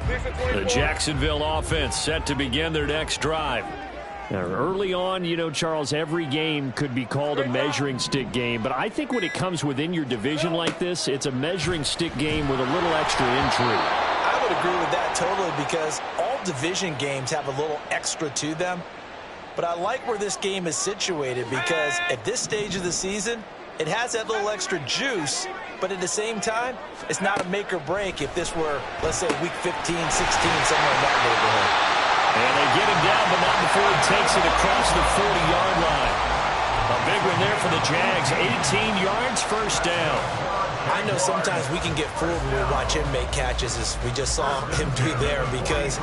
The Jacksonville offense set to begin their next drive. Now, early on, you know, Charles, every game could be called a measuring stick game, but I think when it comes within your division like this, it's a measuring stick game with a little extra intrigue. I would agree with that totally, because all division games have a little extra to them. But I like where this game is situated, because at this stage of the season, it has that little extra juice, but at the same time, it's not a make or break if this were, let's say, week 15, 16, somewhere in that neighborhood. And they get him down, but not before he takes it across the 40-yard line. A big one there for the Jags. 18 yards, first down. I know sometimes we can get fooled when we watch him make catches, as we just saw him do there, because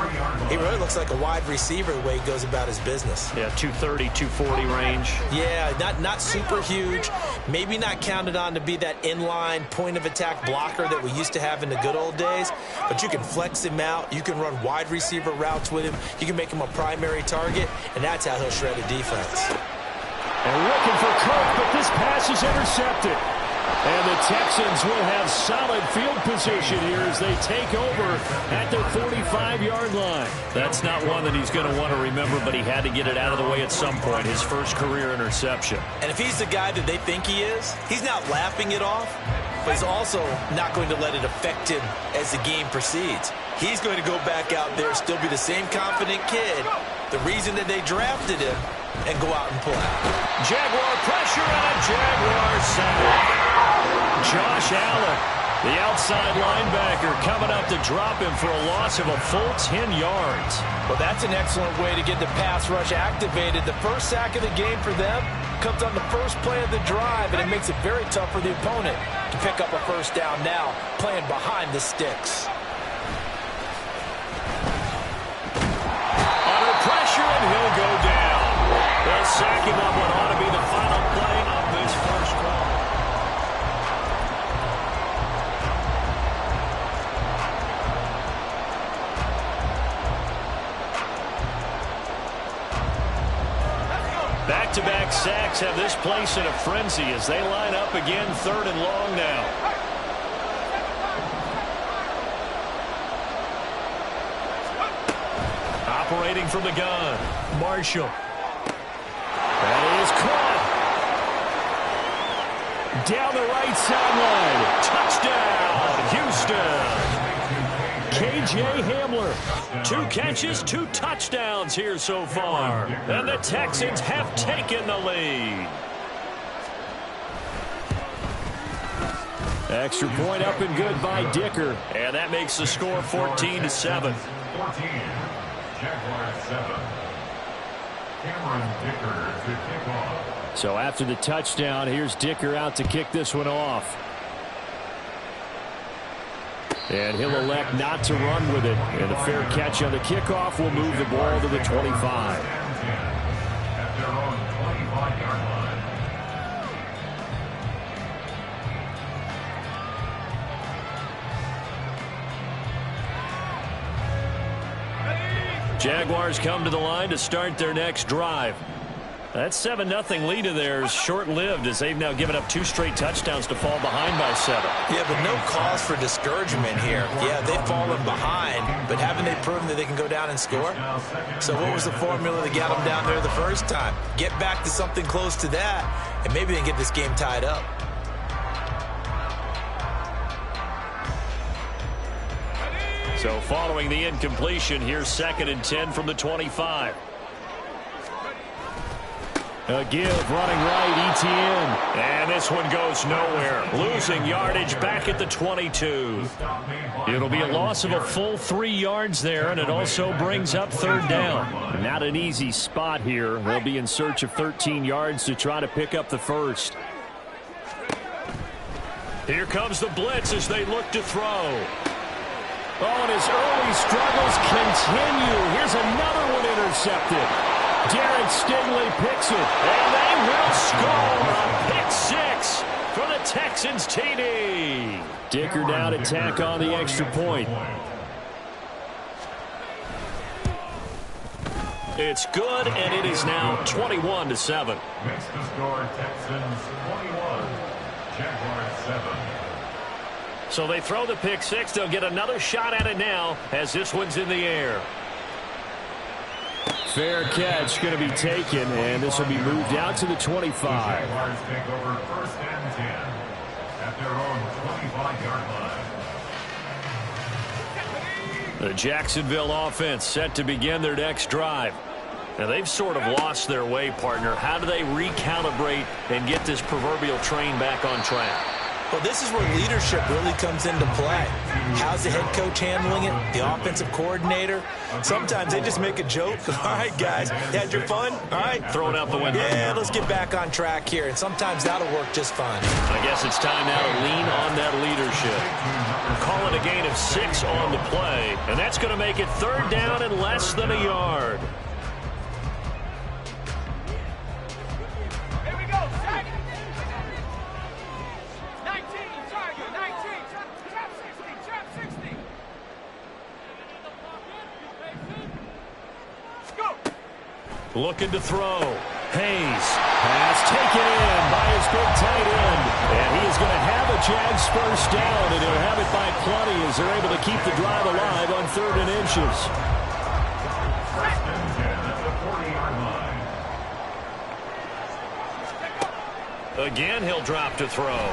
he really looks like a wide receiver the way he goes about his business. Yeah, 230, 240 range. Yeah, not super huge. Maybe not counted on to be that inline point-of-attack blocker that we used to have in the good old days, but you can flex him out. You can run wide receiver routes with him. You can make him a primary target, and that's how he'll shred a defense. And looking for Cook, but this pass is intercepted. And the Texans will have solid field position here as they take over at their 45-yard line. That's not one that he's going to want to remember, but he had to get it out of the way at some point, his first career interception. And if he's the guy that they think he is, he's not laughing it off, but he's also not going to let it affect him as the game proceeds. He's going to go back out there, still be the same confident kid, the reason that they drafted him, and go out and play. Jaguar pressure and a Jaguar sack. Josh Allen, the outside linebacker, coming up to drop him for a loss of a full 10 yards. Well, that's an excellent way to get the pass rush activated. The first sack of the game for them comes on the first play of the drive, and it makes it very tough for the opponent to pick up a first down now, playing behind the sticks. Under pressure, and he'll go down. They'll sack him on what ought to be the final play of this first quarter. Back-to-back sacks have this place in a frenzy as they line up again, 3rd and long now. Operating from the gun, Marshall. That is caught. Down the right sideline. Touchdown, Houston. KJ Hamler. 2 catches, 2 touchdowns here so far. And the Texans have taken the lead. Extra point up and good by Dicker. And that makes the score 14-7. 14. Jaguars 7. Cameron Dicker to kick off. So after the touchdown, here's Dicker out to kick this one off. And he'll elect not to run with it. And a fair catch on the kickoff will move the ball to the 25. At their own 25-yard line. Jaguars come to the line to start their next drive. That 7-0 lead of theirs short-lived as they've now given up 2 straight touchdowns to fall behind by 7. Yeah, but no cause for discouragement here. Yeah, they've fallen behind, but haven't they proven that they can go down and score? So what was the formula that got them down there the first time? Get back to something close to that, and maybe they can get this game tied up. So following the incompletion, here's 2nd and 10 from the 25. A give, running right, Etienne. And this one goes nowhere. Losing yardage back at the 22. It'll be a loss of a full 3 yards there, and it also brings up 3rd down. Not an easy spot here. They'll be in search of 13 yards to try to pick up the first. Here comes the blitz as they look to throw. Oh, and his early struggles continue. Here's another one intercepted. Derek Stingley picks it, and they will score a pick 6 for the Texans TD. Dicker down to tack on the extra point. It's good, and it is now 21-7. Makes the score Texans 21, Jaguars 7. So they throw the pick six. They'll get another shot at it now as this one's in the air. Fair catch going to be taken, and this will be moved out to the 25. The Jaguars take over 1st and 10 at their own 25-yard line. The Jacksonville offense set to begin their next drive. Now, they've sort of lost their way, partner. How do they recalibrate and get this proverbial train back on track? Well, this is where leadership really comes into play. How's the head coach handling it? The offensive coordinator? Sometimes they just make a joke. All right, guys, you had your fun? All right. Throw it out the window. Yeah, let's get back on track here. And sometimes that'll work just fine. I guess it's time now to lean on that leadership. Call it a gain of 6 on the play, and that's going to make it 3rd down and less than a yard. Looking to throw. Hayes has taken in by his big tight end. And he is going to have a Jags first down, and he'll have it by plenty as they're able to keep the drive alive on 3rd and inches. 1st and 10 at the 40-yard line. Again, he'll drop to throw.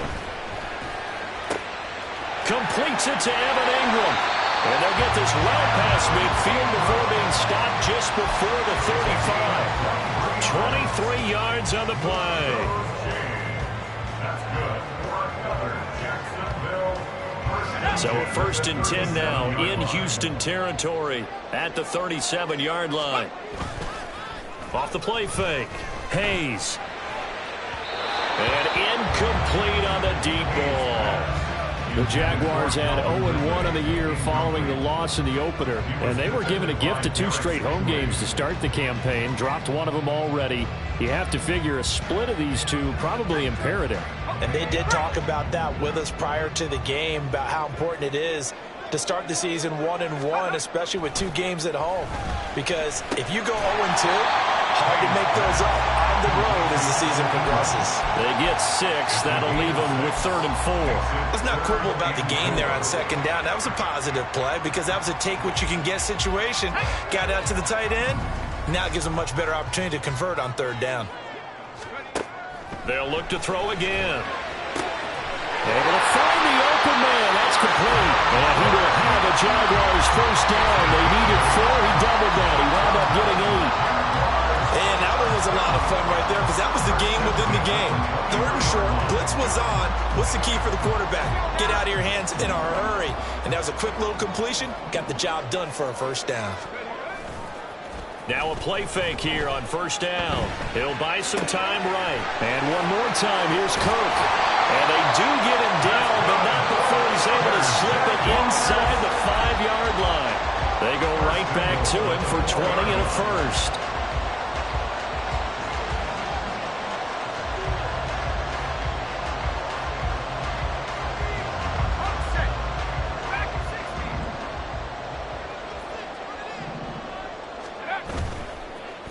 Completes it to Evan Ingram. And they'll get this well past midfield before being stopped just before the 35. 23 yards on the play. So a 1st and 10 now in Houston territory at the 37-yard line. Off the play fake. Hayes. And incomplete on the deep ball. The Jaguars had 0-1 in the year following the loss in the opener, and they were given a gift of 2 straight home games to start the campaign. Dropped one of them already. You have to figure a split of these two probably imperative. And they did talk about that with us prior to the game, about how important it is to start the season 1-1, especially with 2 games at home. Because if you go 0-2, hard to make those up on the road as the season progresses. They get 6. That'll leave them with 3rd and 4. Let's not quibble about the game there on 2nd down. That was a positive play because that was a take-what-you-can-get situation. Got out to the tight end. Now it gives them a much better opportunity to convert on 3rd down. They'll look to throw again. Able to find the open man. That's complete. And he will have a Jaguars first down. They needed 4. He doubled that. He wound up getting 8. And that one was a lot of fun right there because that was the game within the game. 3rd and short, blitz was on. What's the key for the quarterback? Get out of your hands in a hurry. And that was a quick little completion. Got the job done for a first down. Now a play fake here on 1st down. He'll buy some time right. And one more time, here's Kirk. And they do get him down, but not before he's able to slip it inside the 5-yard line. They go right back to him for 20 and a first.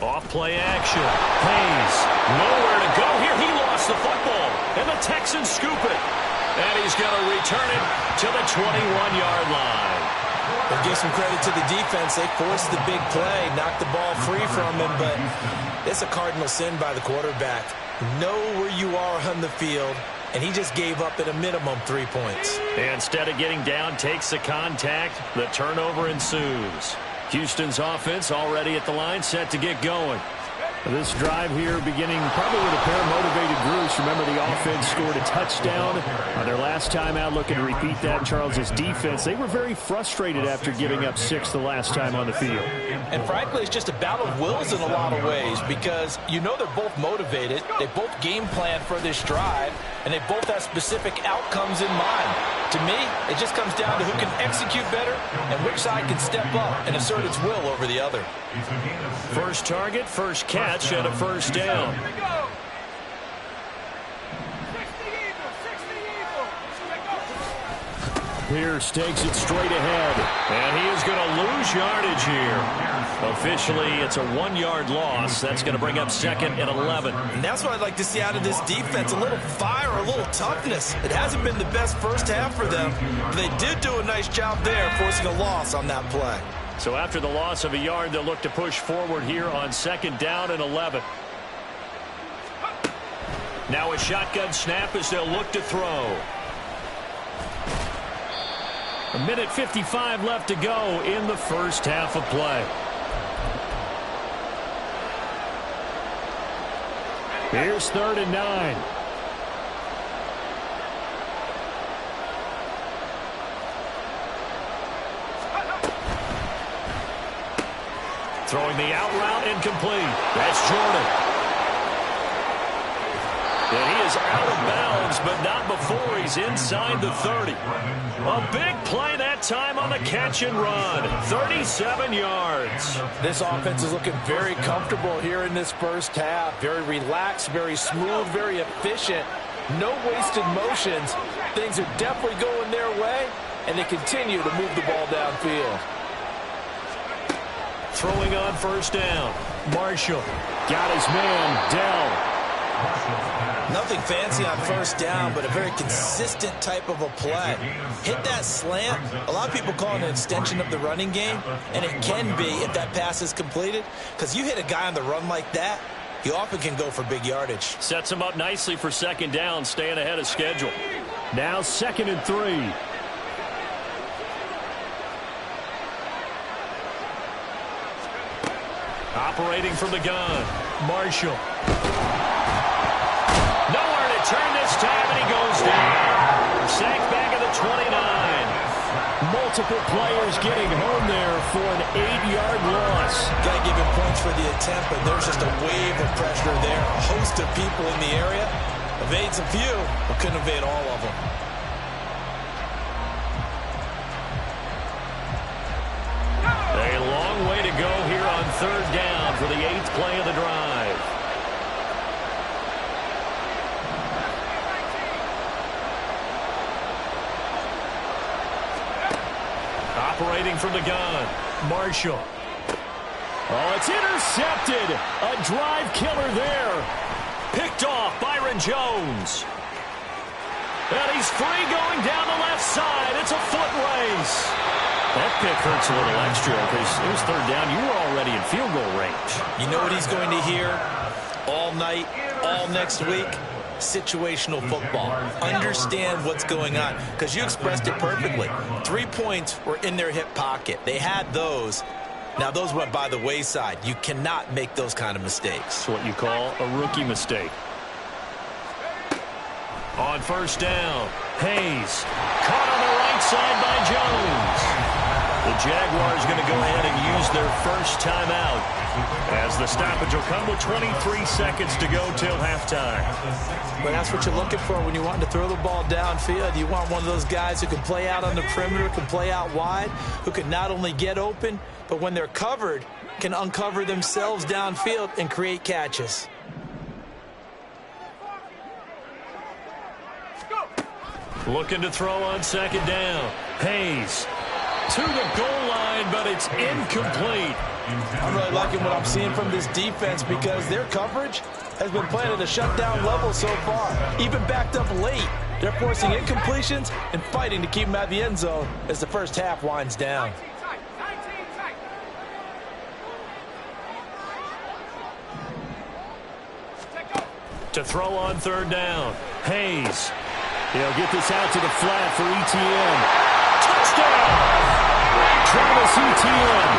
Off-play action. Hayes, nowhere to go here. He lost the football, and the Texans scoop it. And he's going to return it to the 21-yard line. We'll give some credit to the defense. They forced the big play, knocked the ball free from him, but it's a cardinal sin by the quarterback. Know where you are on the field, and he just gave up at a minimum 3 points. And instead of getting down, takes the contact. The turnover ensues. Houston's offense already at the line, set to get going. This drive here beginning probably with a pair of motivated groups. Remember, the offense scored a touchdown on their last time out. Looking to repeat that. Charles's defense, they were very frustrated after giving up 6 the last time on the field. And frankly, it's just a battle of wills in a lot of ways because you know they're both motivated. They both game plan for this drive, and they both have specific outcomes in mind. To me, it just comes down to who can execute better and which side can step up and assert its will over the other. First target, first catch, and a first down. Pierce takes it straight ahead, and he is going to lose lose yardage here. Officially, it's a 1-yard loss. That's going to bring up 2nd and 11. And that's what I'd like to see out of this defense, a little fire, a little toughness. It hasn't been the best first half for them, but they did do a nice job there, forcing a loss on that play. So after the loss of a yard, they'll look to push forward here on 2nd down and 11. Now a shotgun snap as they'll look to throw. 1:55 left to go in the first half of play. Here's 3rd and 9. Throwing the out route incomplete. That's Jordan. And he is out of bounds, but not before he's inside the 30. A big play that time on the catch and run. 37 yards. This offense is looking very comfortable here in this first half. Very relaxed, very smooth, very efficient. No wasted motions. Things are definitely going their way, and they continue to move the ball downfield. Throwing on 1st down. Marshall got his man, Dell. Nothing fancy on 1st down, but a very consistent type of a play. Hit that slant. A lot of people call it an extension of the running game, and it can be if that pass is completed, because you hit a guy on the run like that, he often can go for big yardage. Sets him up nicely for 2nd down, staying ahead of schedule. Now 2nd and 3. Operating from the gun, Marshall. Nowhere to turn this time, and he goes down. Sacked back at the 29. Multiple players getting home there for an 8-yard loss. Got to give him points for the attempt, but there's just a wave of pressure there. A host of people in the area. Evades a few, but couldn't evade all of them. A long way to go here on 3rd down for the 8th play of the drive. Operating from the gun, Marshall. Oh, it's intercepted. A drive killer there. Picked off Byron Jones. And he's free going down the left side. It's a foot race. That pick hurts a little extra because it was 3rd down. You were already in field goal range. You know what he's going to hear all night, all next week? Situational football. Understand what's going on, because you expressed it perfectly. 3 points were in their hip pocket. They had those. Now, those went by the wayside. You cannot make those kind of mistakes. It's what you call a rookie mistake. On 1st down, Hayes. Caught on the right side by Jones. The Jaguars going to go ahead and use their first timeout, as the stoppage will come with 23 seconds to go till halftime. But that's what you're looking for when you want to throw the ball downfield. You want one of those guys who can play out on the perimeter, can play out wide, who can not only get open, but when they're covered, can uncover themselves downfield and create catches. Looking to throw on 2nd down. Hayes to the goal line, but it's incomplete. I'm really liking what I'm seeing from this defense, because their coverage has been playing at a shutdown level so far. Even backed up late, they're forcing incompletions and fighting to keep them out of the end zone as the first half winds down. To throw on 3rd down, Hayes. He'll get this out to the flat for Etienne. Touchdown! Travis Etienne,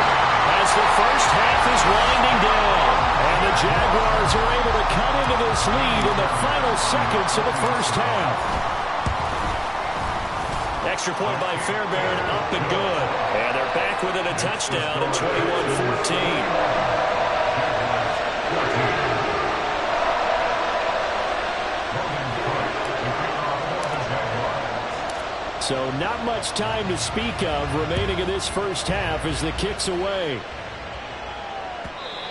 as the first half is winding down. And the Jaguars are able to come into this lead in the final seconds of the first half. Extra point by Fairbairn, up and good. And they're back within a touchdown at 21-14. So not much time to speak of remaining in this first half as the kick's away.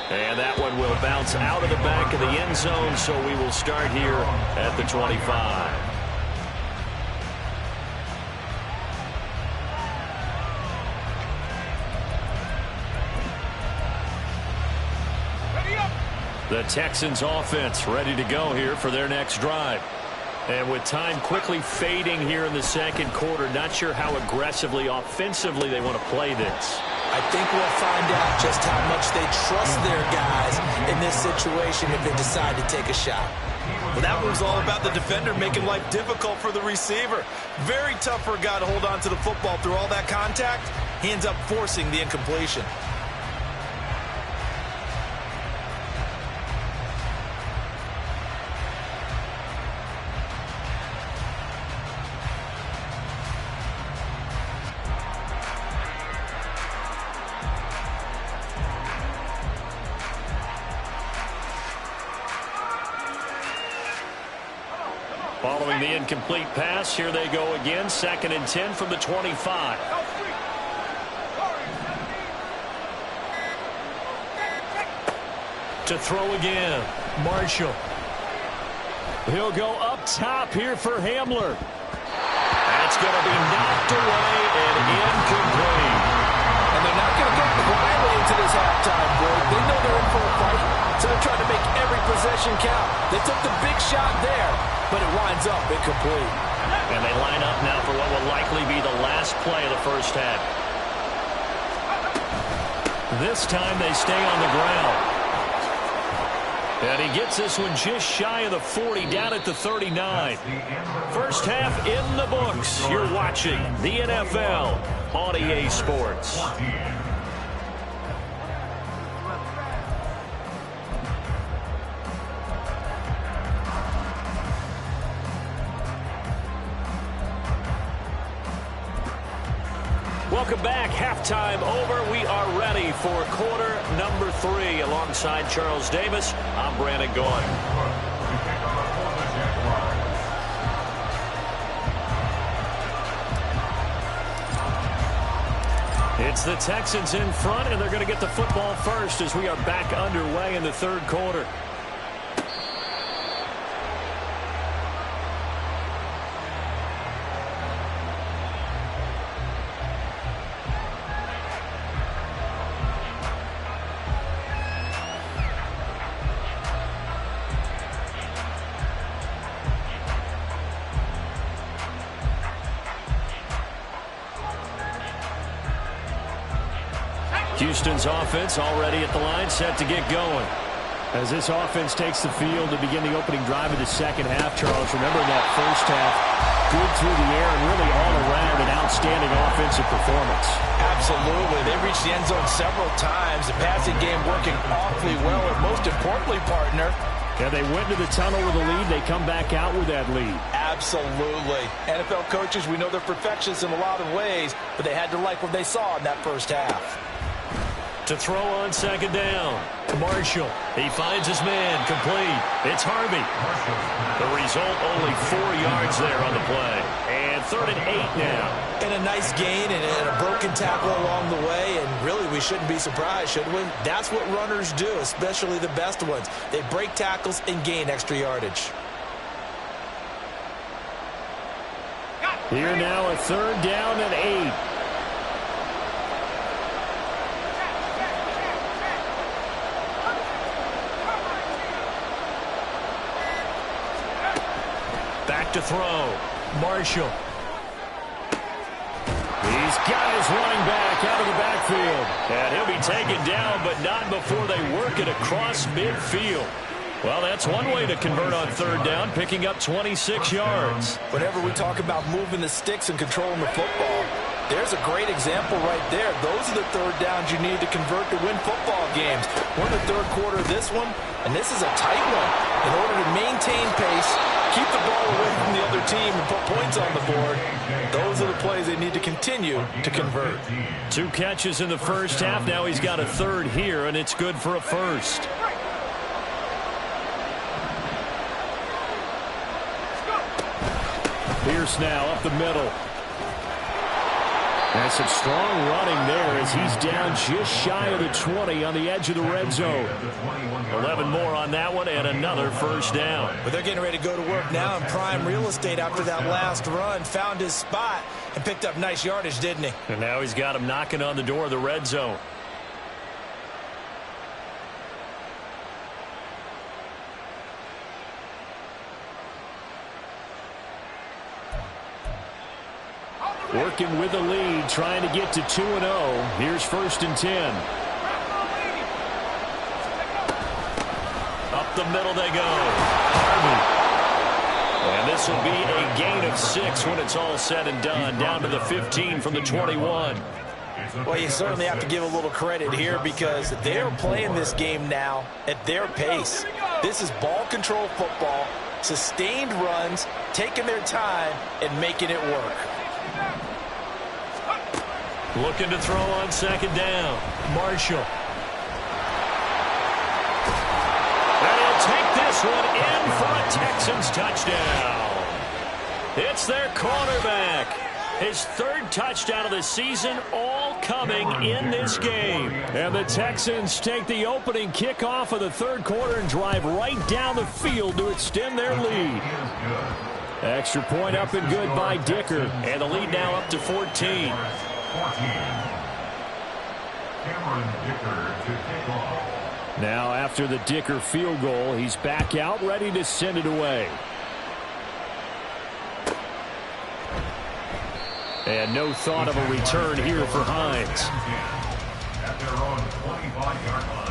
And that one will bounce out of the back of the end zone, so we will start here at the 25. The Texans offense ready to go here for their next drive. And with time quickly fading here in the second quarter, not sure how aggressively, offensively they want to play this. I think we'll find out just how much they trust their guys in this situation if they decide to take a shot. Well, that move's all about the defender making life difficult for the receiver. Very tough for a guy to hold on to the football through all that contact. He ends up forcing the incompletion. Following the incomplete pass, here they go again. 2nd and 10 from the 25. To throw again, Marshall. He'll go up top here for Hamler. That's going to be knocked away and incomplete. And they're not going to go quietly into this halftime break. They know they're in for a fight, so they're trying to make every possession count. They took the big shot there, but it winds up incomplete. And they line up now for what will likely be the last play of the first half. This time they stay on the ground. And he gets this one just shy of the 40, down at the 39. First half in the books. You're watching the NFL on EA Sports. Welcome back. Halftime over. We are ready for quarter number 3. Alongside Charles Davis, I'm Brandon Gaudin. It's the Texans in front, and they're going to get the football first as we are back underway in the third quarter. Houston's offense already at the line, set to get going. As this offense takes the field to begin the opening drive of the second half, Charles, remember that first half, good through the air and really all around an outstanding offensive performance. Absolutely. They reached the end zone several times. The passing game working awfully well, and most importantly, partner, yeah, they went to the tunnel with a lead. They come back out with that lead. Absolutely. NFL coaches, we know they're perfectionists in a lot of ways, but they had to like what they saw in that first half. To throw on second down. Marshall. He finds his man. Complete. It's Harvey. The result, only 4 yards there on the play. And 3rd and 8 now. And a nice gain and a broken tackle along the way. And really, we shouldn't be surprised, should we? That's what runners do, especially the best ones. They break tackles and gain extra yardage. Here now, a 3rd down and 8. Back to throw. Marshall. He's got his running back out of the backfield. And he'll be taken down, but not before they work it across midfield. Well, that's one way to convert on 3rd down, picking up 26 yards. Whenever we talk about moving the sticks and controlling the football, there's a great example right there. Those are the 3rd downs you need to convert to win football games. We're in the third quarter of this one, and this is a tight one. In order to maintain pace, keep the ball away from the other team and put points on the board, those are the plays they need to continue to convert. 2 catches in the first half. Now he's got a 3rd here, and it's good for a first. Pierce now up the middle. And some strong running there as he's down just shy of the 20 on the edge of the red zone. 11 more on that one and another first down. But they're getting ready to go to work now in prime real estate after that last run. Found his spot and picked up nice yardage, didn't he? And now he's got him knocking on the door of the red zone. working with the lead, trying to get to 2-0. Here's 1st and 10. Up the middle they go. Harvey. And this will be a gain of 6 when it's all said and done. Down to the 15 from the 21. Well, you certainly have to give a little credit here because they're playing this game now at their pace. This is ball control football, sustained runs, taking their time, and making it work. Looking to throw on 2nd down. Marshall. And he'll take this one in for a Texans touchdown. It's their cornerback. His 3rd touchdown of the season, all coming in this game. And the Texans take the opening kickoff of the 3rd quarter and drive right down the field to extend their lead. Extra point up and good by Dicker. And the lead now up to 14. Cameron Dicker to kick off. Now after the Dicker field goal, he's back out, ready to send it away. And no thought of a return here for Hines. At their own 25-yard line.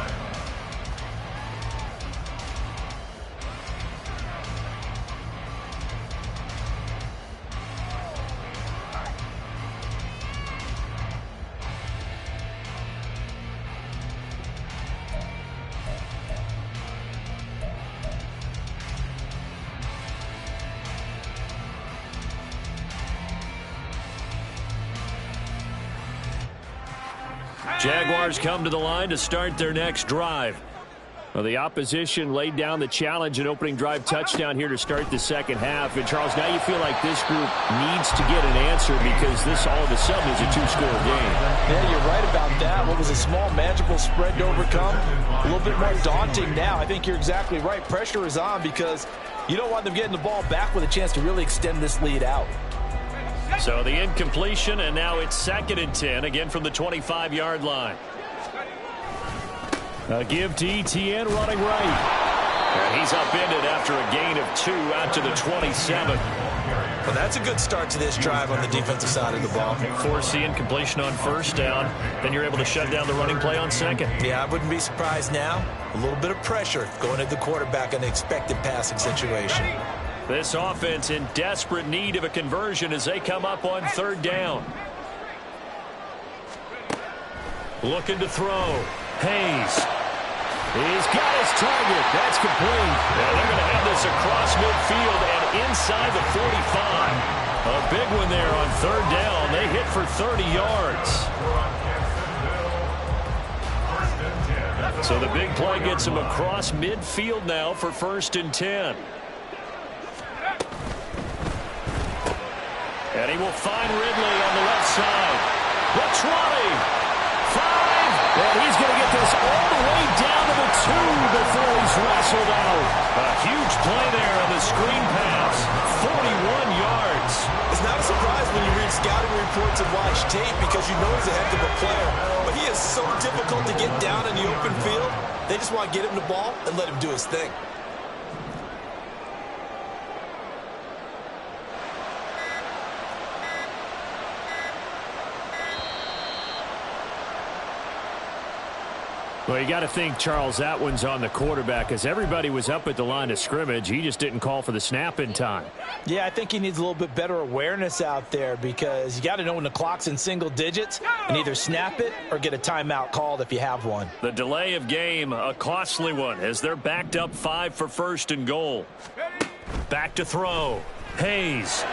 Jaguars come to the line to start their next drive. Well, the opposition laid down the challenge and opening drive touchdown here to start the 2nd half. And, Charles, now you feel like this group needs to get an answer because this all of a sudden is a 2-score game. Yeah, you're right about that. What was a small, manageable spread to overcome? A little bit more daunting now. I think you're exactly right. Pressure is on because you don't want them getting the ball back with a chance to really extend this lead out. So the incompletion, and now it's 2nd and 10, again from the 25-yard line. A give to Etienne running right. And he's upended after a gain of 2 out to the 27. Well, that's a good start to this drive on the defensive side of the ball. Force the incompletion on 1st down. Then you're able to shut down the running play on 2nd. Yeah, I wouldn't be surprised now. A little bit of pressure going at the quarterback in the expected passing situation. This offense in desperate need of a conversion as they come up on 3rd down. Looking to throw. Hayes. He's got his target. That's complete. Now they're going to have this across midfield and inside the 45. A big one there on 3rd down. They hit for 30 yards. So the big play gets him across midfield now for 1st and 10. And he will find Ridley on the left side. The 20. 5. And he's going to get this all the way down to the 2 before he's wrestled out. A huge play there on the screen pass. 41 yards. It's not a surprise when you read scouting reports and watch tape because you know he's a heck of a player. But he is so difficult to get down in the open field. They just want to get him the ball and let him do his thing. Well, you got to think, Charles, that one's on the quarterback as everybody was up at the line of scrimmage. He just didn't call for the snap in time. Yeah, I think he needs a little bit better awareness out there because you got to know when the clock's in single digits and either snap it or get a timeout called if you have one. The delay of game, a costly one as they're backed up 5 for 1st and goal. Back to throw. Hayes.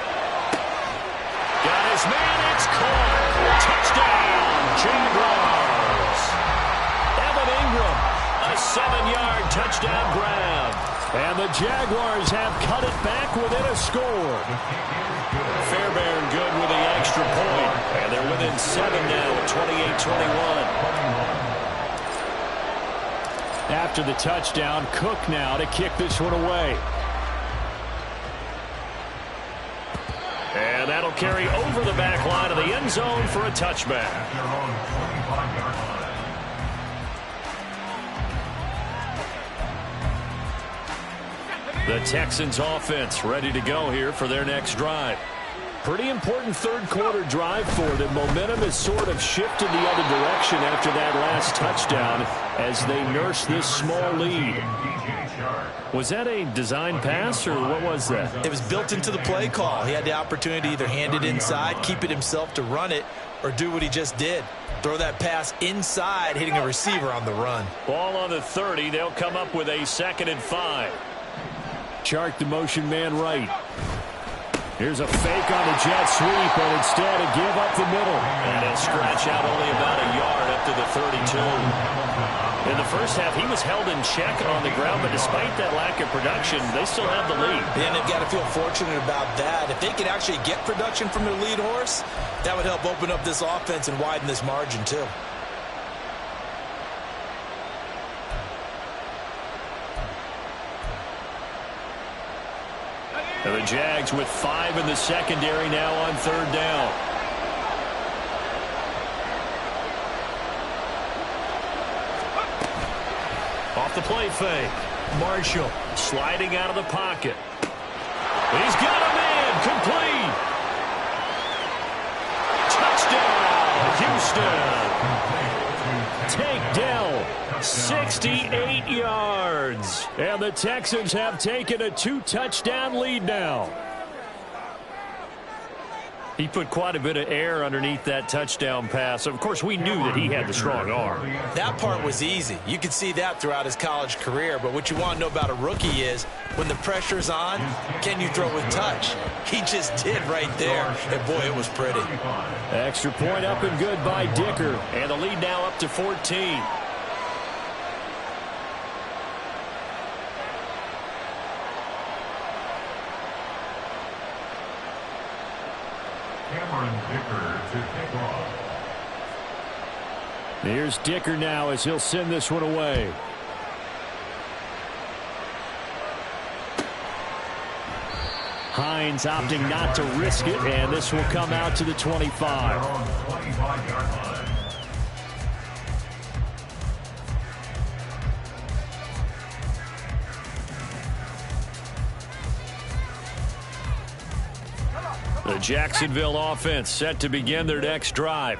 Got his man. It's caught. Touchdown, Jaguars. Ingram, a 7-yard touchdown grab. And the Jaguars have cut it back within a score. Fairbairn good with the extra point. And they're within 7 now at 28-21. After the touchdown, Cook now to kick this one away. And that'll carry over the back line of the end zone for a touchback. The Texans offense ready to go here for their next drive. Pretty important third quarter drive for them. Momentum has sort of shifted the other direction after that last touchdown as they nurse this small lead. Was that a design pass, or what was that? It was built into the play call. He had the opportunity to either hand it inside, keep it himself to run it, or do what he just did. Throw that pass inside, hitting a receiver on the run. Ball on the 30. They'll come up with a 2nd and 5. Chark the motion man right. Here's a fake on the jet sweep, and instead a give up the middle. And a scratch out only about a yard up to the 32. In the first half, he was held in check on the ground, but despite that lack of production, they still have the lead. And they've got to feel fortunate about that. If they could actually get production from their lead horse, that would help open up this offense and widen this margin too. And the Jags with 5 in the secondary now on 3rd down. Off the play fake. Marshall sliding out of the pocket. He's got a man. Complete. Touchdown, Houston. Take Dell. 68 yards. And the Texans have taken a 2-touchdown lead now. He put quite a bit of air underneath that touchdown pass. Of course, we knew that he had the strong arm. That part was easy. You could see that throughout his college career. But what you want to know about a rookie is when the pressure's on, can you throw with touch? He just did right there. And, boy, it was pretty. Extra point up and good by Dicker. And the lead now up to 14. Cameron Dicker to kick off. Here's Dicker now as he'll send this one away. Hines opting not to risk it, and this will come out to the 25. 25-yard line. The Jacksonville offense set to begin their next drive.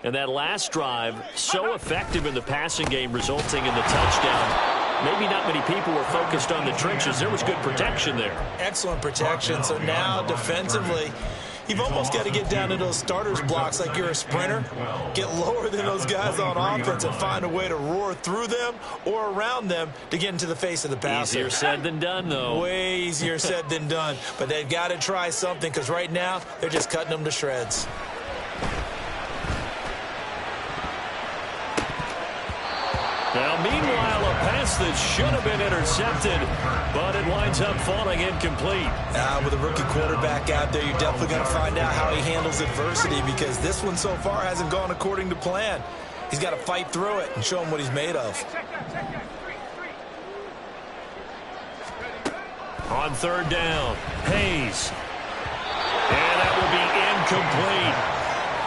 And that last drive, so effective in the passing game, resulting in the touchdown. Maybe not many people were focused on the trenches. There was good protection there. Excellent protection. So now defensively, you've almost got to get down to those starters blocks like you're a sprinter. Get lower than those guys on offense and find a way to roar through them or around them to get into the face of the passer. Easier said than done, though. Way easier said than done. But they've got to try something because right now they're just cutting them to shreds. Now, meanwhile, a pass that should have been intercepted, but it winds up falling incomplete. With a rookie quarterback out there, you're definitely going to find out how he handles adversity because this one so far hasn't gone according to plan. He's got to fight through it and show him what he's made of. On 3rd down, Hayes. And that will be incomplete.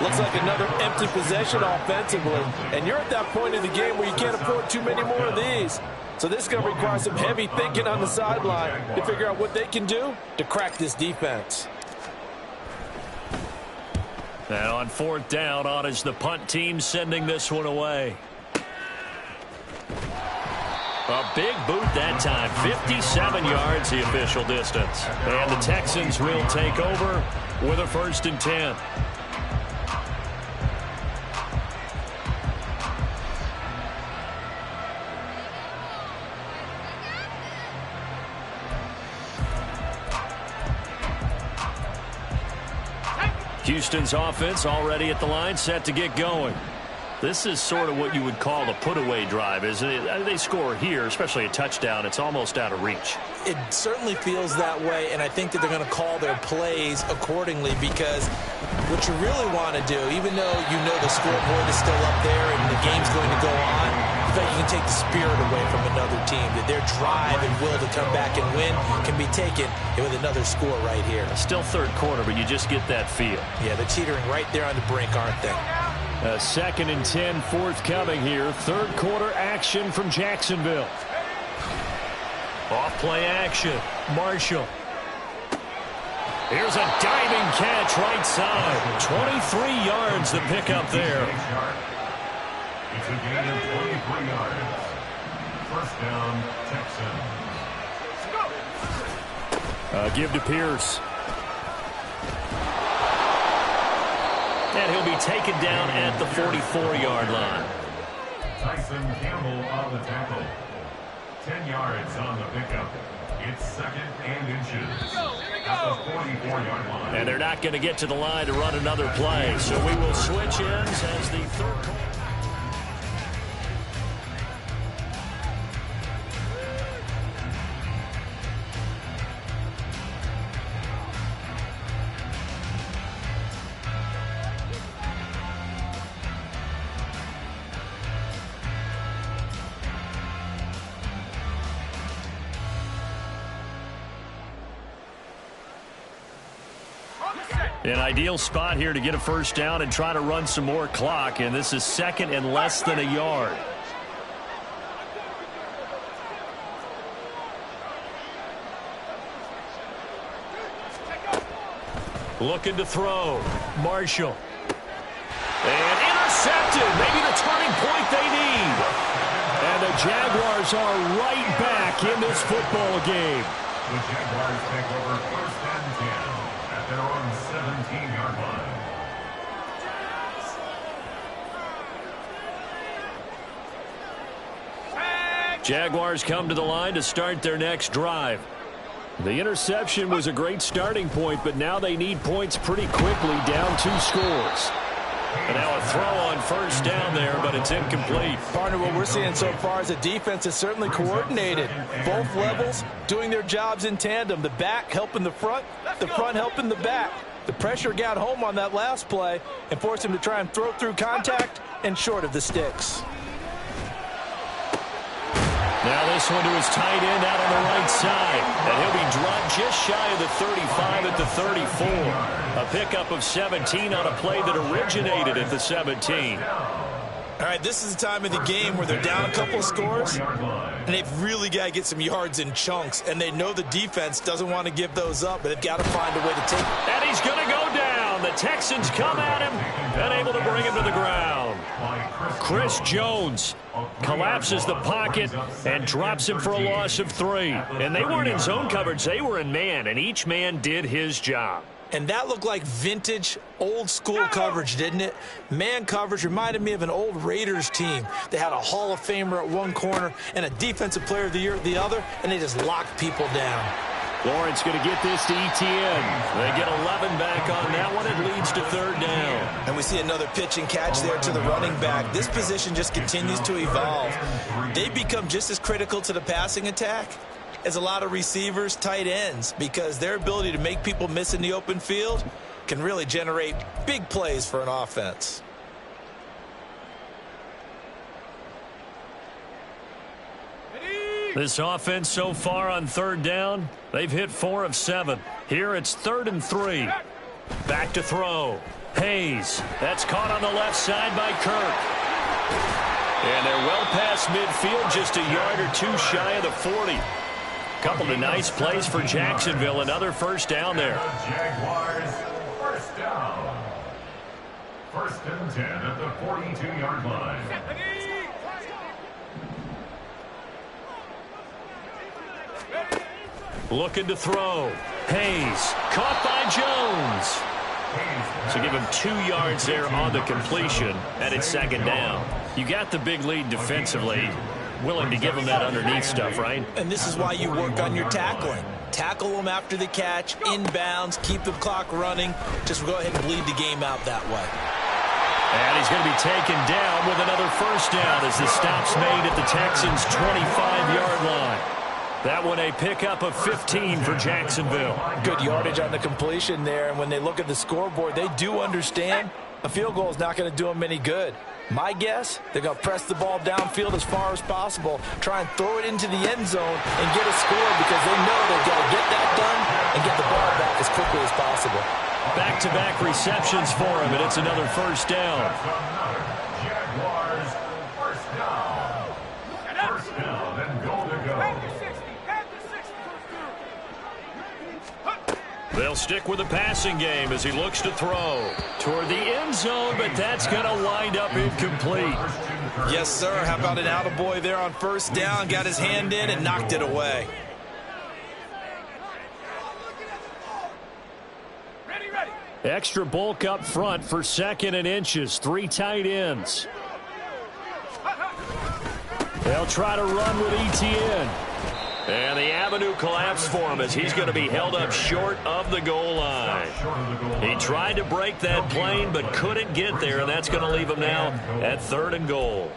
Looks like another empty possession offensively. And you're at that point in the game where you can't afford too many more of these. So this is going to require some heavy thinking on the sideline to figure out what they can do to crack this defense. And on 4th down, on is the punt team sending this one away. A big boot that time. 57 yards the official distance. And the Texans will take over with a 1st and 10. Houston's offense already at the line, set to get going. This is sort of what you would call a put-away drive, isn't it? They score here, especially a touchdown. It's almost out of reach. It certainly feels that way, and I think that they're going to call their plays accordingly because what you really want to do, even though you know the scoreboard is still up there and the game's going to go on, you feel like you can take the spirit away from another team, that their drive and will to come back and win can be taken with another score right here. Still 3rd quarter, but you just get that feel. Yeah, they're teetering right there on the brink, aren't they? A 2nd and 10 forthcoming here. 3rd quarter action from Jacksonville. Off play action. Marshall. Here's a diving catch right side. 23 yards the pickup there. It's a gain of 23 yards. First down, Texans. Give to Pierce. And he'll be taken down at the 44-yard line. Tyson Campbell on the tackle. 10 yards on the pickup. It's second and inches. At the 44-yard line. And they're not going to get to the line to run another play. So we will switch ends as the third quarter. An ideal spot here to get a first down and try to run some more clock, and this is second and less than a yard. Looking to throw. Marshall. And intercepted. Maybe the turning point they need. And the Jaguars are right back in this football game. The Jaguars take over first and 10 at their own 17-yard line. Jaguars come to the line to start their next drive. The interception was a great starting point, but now they need points pretty quickly, down 2 scores. And now a throw on first down there, but it's incomplete. Partner, what we're seeing so far is the defense is certainly coordinated. Both levels doing their jobs in tandem. The back helping the front helping the back. The pressure got home on that last play and forced him to try and throw through contact and short of the sticks. Now this one to his tight end out on the right side. And he'll be dropped just shy of the 35 at the 34. A pickup of 17 on a play that originated at the 17. All right, this is the time of the game where they're down a couple of scores, and they've really got to get some yards in chunks, and they know the defense doesn't want to give those up, but they've got to find a way to take it. And he's going to go down. The Texans come at him and able to bring him to the ground. Chris Jones collapses the pocket and drops him for a loss of 3. And they weren't in zone coverage. They were in man, and each man did his job. And that looked like vintage, old-school coverage, didn't it? Man coverage reminded me of an old Raiders team. They had a Hall of Famer at one corner and a Defensive Player of the Year at the other, and they just locked people down. Lawrence going to get this to Etienne. They get 11 back on that one. It leads to third down. And we see another pitch and catch there to the running back. This position just continues to evolve. They become just as critical to the passing attack as a lot of receivers, tight ends, because their ability to make people miss in the open field can really generate big plays for an offense. This offense so far on third down, they've hit 4 of 7. Here it's 3rd and 3. Back to throw. Hayes. That's caught on the left side by Kirk. And they're well past midfield, just a yard or 2 shy of the 40. Couple of nice plays for Jacksonville. Another first down there. Jaguars, first down. First and 10 at the 42-yard line. Looking to throw. Hayes. Caught by Jones. So give him 2 yards there on the completion, and it's second down. You got the big lead defensively. Willing to give them that underneath stuff, right? And this is why you work on your tackling. Tackle them after the catch, inbounds, keep the clock running. Just go ahead and bleed the game out that way. And he's going to be taken down with another first down as the stop's made at the Texans' 25-yard line. That one a pickup of 15 for Jacksonville. Good yardage on the completion there, and when they look at the scoreboard, they do understand a field goal is not going to do them any good. My guess, they're going to press the ball downfield as far as possible, try and throw it into the end zone and get a score because they know they've got to get that done and get the ball back as quickly as possible. Back-to-back receptions for him, and it's another first down. Jaguars, first down. First down and goal to go. They'll stick with the passing game as he looks to throw toward the end zone, but that's going to wind up incomplete. Yes, sir. How about an attaboy there on first down? Got his hand in and knocked it away. Extra bulk up front for 2nd and inches. 3 tight ends. They'll try to run with Etienne. And the avenue collapsed for him as he's going to be held up short of the goal line. He tried to break that plane but couldn't get there, and that's going to leave him now at 3rd and goal.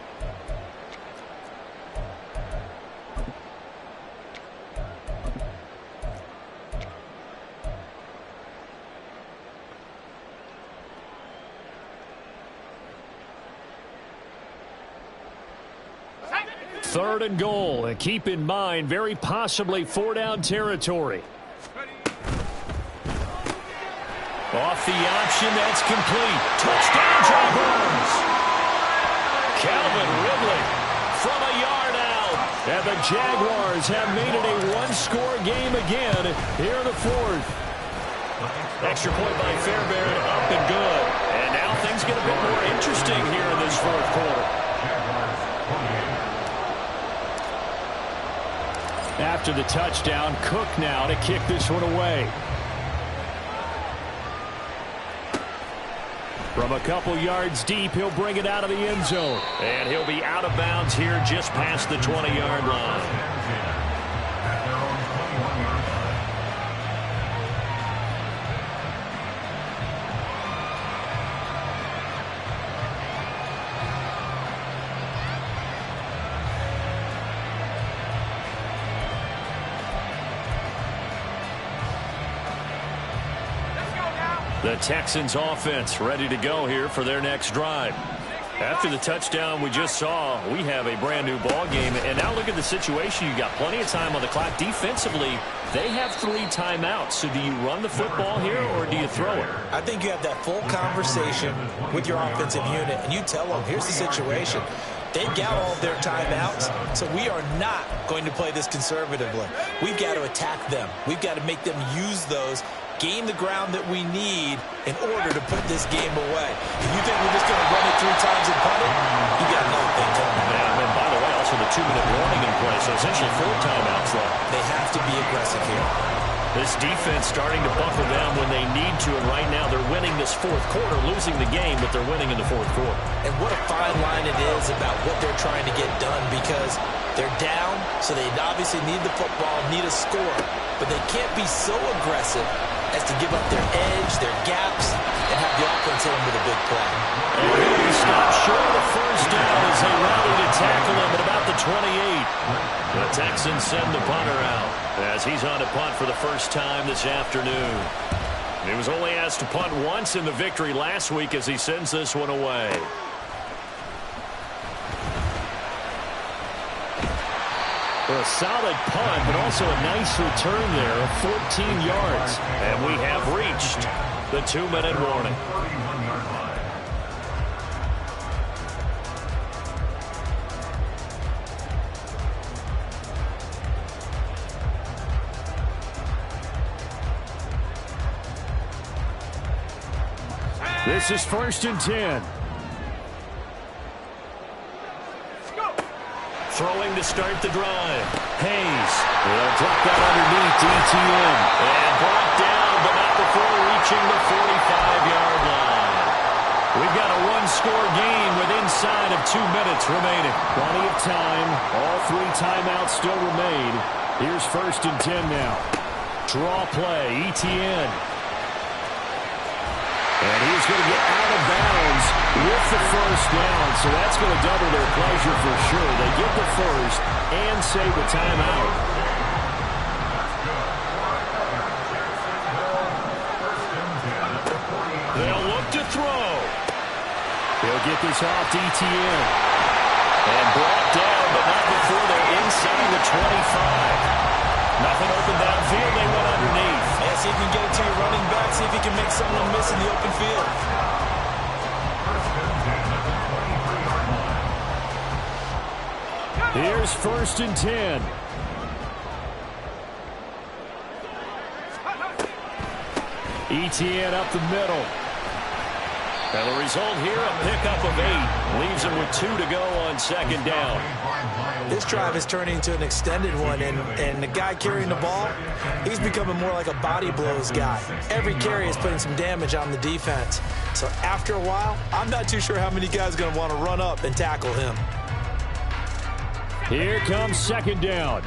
Third and goal, and keep in mind, very possibly 4-down territory. Off the option, that's complete. Touchdown, Jaguars! Calvin Ridley from a yard out. And the Jaguars have made it a one-score game again here in the 4th. Extra point by Fairbairn, up and good. And now things get a bit more interesting here in this 4th quarter. After the touchdown, Cook now to kick this one away. From a couple yards deep, he'll bring it out of the end zone. And he'll be out of bounds here just past the 20-yard line. The Texans offense ready to go here for their next drive. After the touchdown we just saw, we have a brand new ball game. And now look at the situation. You got plenty of time on the clock. Defensively, they have 3 timeouts. So do you run the football here or do you throw it? I think you have that full conversation with your offensive unit, and you tell them, here's the situation. They've got all of their timeouts, so we are not going to play this conservatively. We've got to attack them. We've got to make them use those, gain the ground that we need in order to put this game away. If you think we're just going to run it 3 times and punt it, you got another thing coming. And by the way, also the 2-minute warning in play, so essentially 4 timeouts left. They have to be aggressive here. This defense starting to buckle down when they need to, and right now they're winning this 4th quarter, losing the game, but they're winning in the 4th quarter. And what a fine line it is about what they're trying to get done, because they're down, so they obviously need the football, need a score, but they can't be so aggressive as to give up their edge, their gaps, and have the offense hit them with a big play. And he'll be stopped short of the first down as they rally to tackle him at about the 28. The Texans send the punter out as he's on to punt for the first time this afternoon. He was only asked to punt once in the victory last week as he sends this one away. A solid punt, but also a nice return there of 14 yards. And we have reached the 2-minute warning. This is 1st and 10. Throwing to start the drive. Hayes. They'll drop that underneath to Etienne. And brought down, but not before reaching the 45-yard line. We've got a one-score game with inside of 2 minutes remaining. Plenty of time. All 3 timeouts still remain. Here's 1st and 10 now. Draw play. Etienne. And he's going to get out of bounds with the first down, so that's going to double their pleasure for sure. They get the first and save the timeout. They'll look to throw. He'll get this off to Etienne. And brought down, but not before they're inside the 25. Nothing open downfield, they went underneath. Yeah, see if you can get it to your running back, see if you can make someone miss in the open field. Here's 1st and 10. Etienne up the middle. And the result here, a pickup of 8. Leaves him with 2 to go on second down. This drive is turning into an extended one, and the guy carrying the ball, he's becoming more like a body blows guy. Every carry is putting some damage on the defense. So after a while, I'm not too sure how many guys are going to want to run up and tackle him. Here comes second down.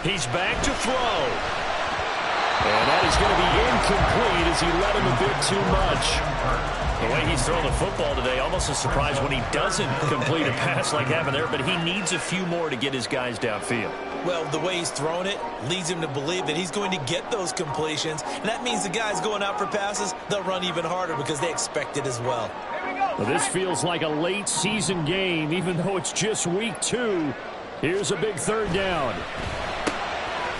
He's back to throw. And that is going to be incomplete as he let him a bit too much. The way he's throwing the football today, almost a surprise when he doesn't complete a pass like happened there, but he needs a few more to get his guys downfield. Well, the way he's thrown it leads him to believe that he's going to get those completions, and that means the guys going out for passes, they'll run even harder because they expect it as well. Well, this feels like a late season game, even though it's just week 2. Here's a big third down.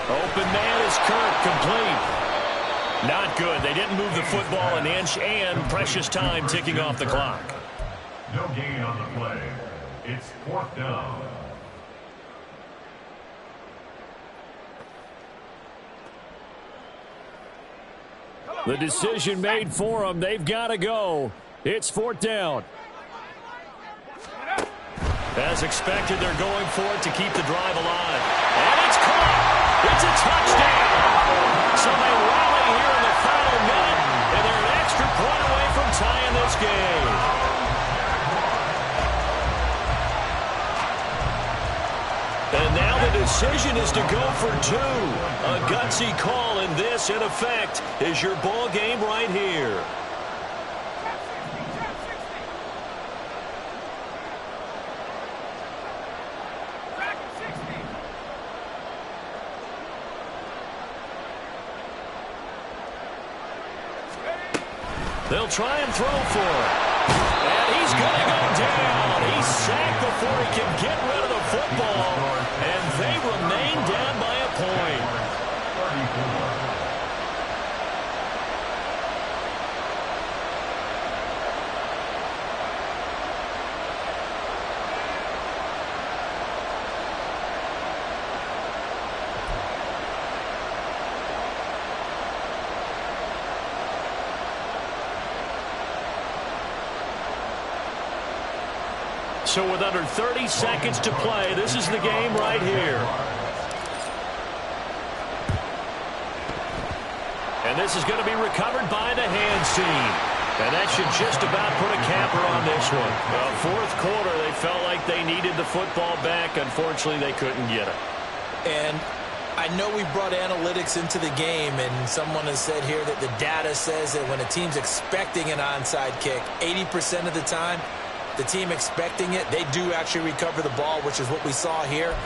Open man is Kirk, complete. Not good. They didn't move the football an inch, and precious time ticking off the clock. No gain on the play. It's 4th down. The decision made for them. They've got to go. It's 4th down. As expected, they're going for it to keep the drive alive. And it's caught. It's a touchdown. So they rally here in the final minute, and they're an extra point away from tying this game. And now the decision is to go for 2. A gutsy call, and this, in effect, is your ball game right here. They'll try and throw for it. And he's going to go down. He's sacked before he can get rid of the football. And they remain down by a point. 34. So with under 30 seconds to play, this is the game right here. And this is going to be recovered by the hands team. And that should just about put a capper on this one. Well, 4th quarter, they felt like they needed the football back. Unfortunately, they couldn't get it. And I know we brought analytics into the game, and someone has said here that the data says that when a team's expecting an onside kick, 80% of the time, the team expecting it, they do actually recover the ball, which is what we saw here.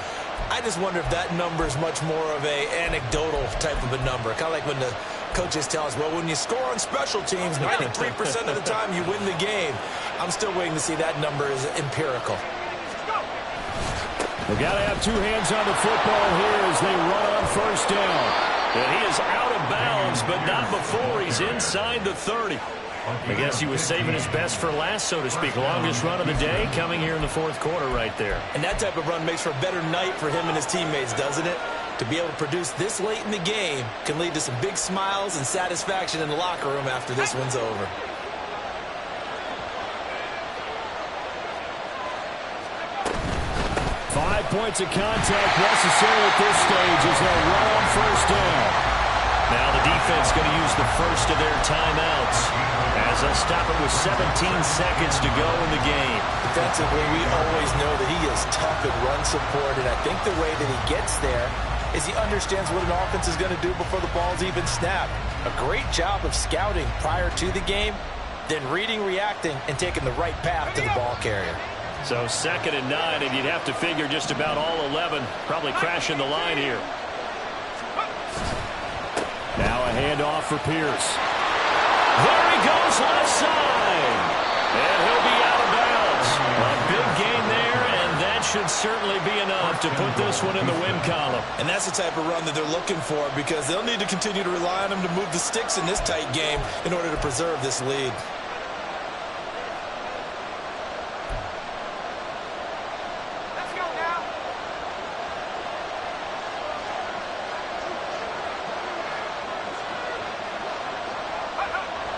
I just wonder if that number is much more of a anecdotal type of a number. Kind of like when the coaches tell us, well, when you score on special teams, 93% of the time you win the game. I'm still waiting to see that number is empirical. They've got to have 2 hands on the football here as they run on 1st down. And he is out of bounds, but not before he's inside the 30. I guess he was saving his best for last, so to speak. Longest run of the day coming here in the 4th quarter right there. And that type of run makes for a better night for him and his teammates, doesn't it? To be able to produce this late in the game can lead to some big smiles and satisfaction in the locker room after this one's over. Five points of contact necessary at this stage as they'll run on 1st down. Now the defense going to use the first of their timeouts as they'll stop it with 17 seconds to go in the game. Defensively, we always know that he is tough at run support, and I think the way that he gets there is he understands what an offense is going to do before the ball's even snapped. A great job of scouting prior to the game, then reading, reacting, and taking the right path to the ball carrier. So 2nd and 9, and you'd have to figure just about all 11 probably crashing the line here. Now a handoff for Pierce. There he goes left side. And he'll be out of bounds. A big gain there, and that should certainly be enough to put this one in the win column. And that's the type of run that they're looking for because they'll need to continue to rely on him to move the sticks in this tight game in order to preserve this lead.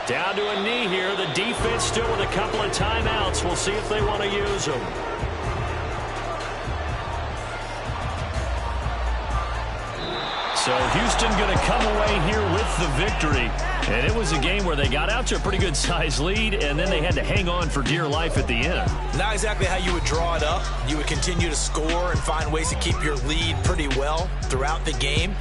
Down to a knee here. The defense still with a couple of timeouts. We'll see if they want to use them. So Houston going to come away here with the victory. And it was a game where they got out to a pretty good size lead, and then they had to hang on for dear life at the end. Not exactly how you would draw it up. You would continue to score and find ways to keep your lead pretty well throughout the game.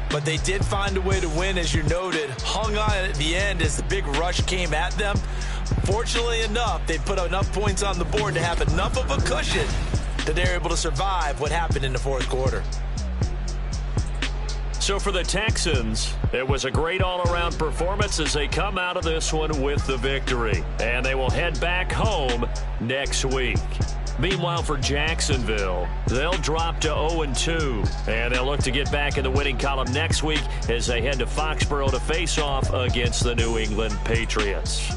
But they did find a way to win, as you noted. Hung on at the end as the big rush came at them. Fortunately enough, they put enough points on the board to have enough of a cushion that they're able to survive what happened in the fourth quarter. So for the Texans, it was a great all-around performance as they come out of this one with the victory. And they will head back home next week. Meanwhile, for Jacksonville, they'll drop to 0-2. And they'll look to get back in the winning column next week as they head to Foxborough to face off against the New England Patriots.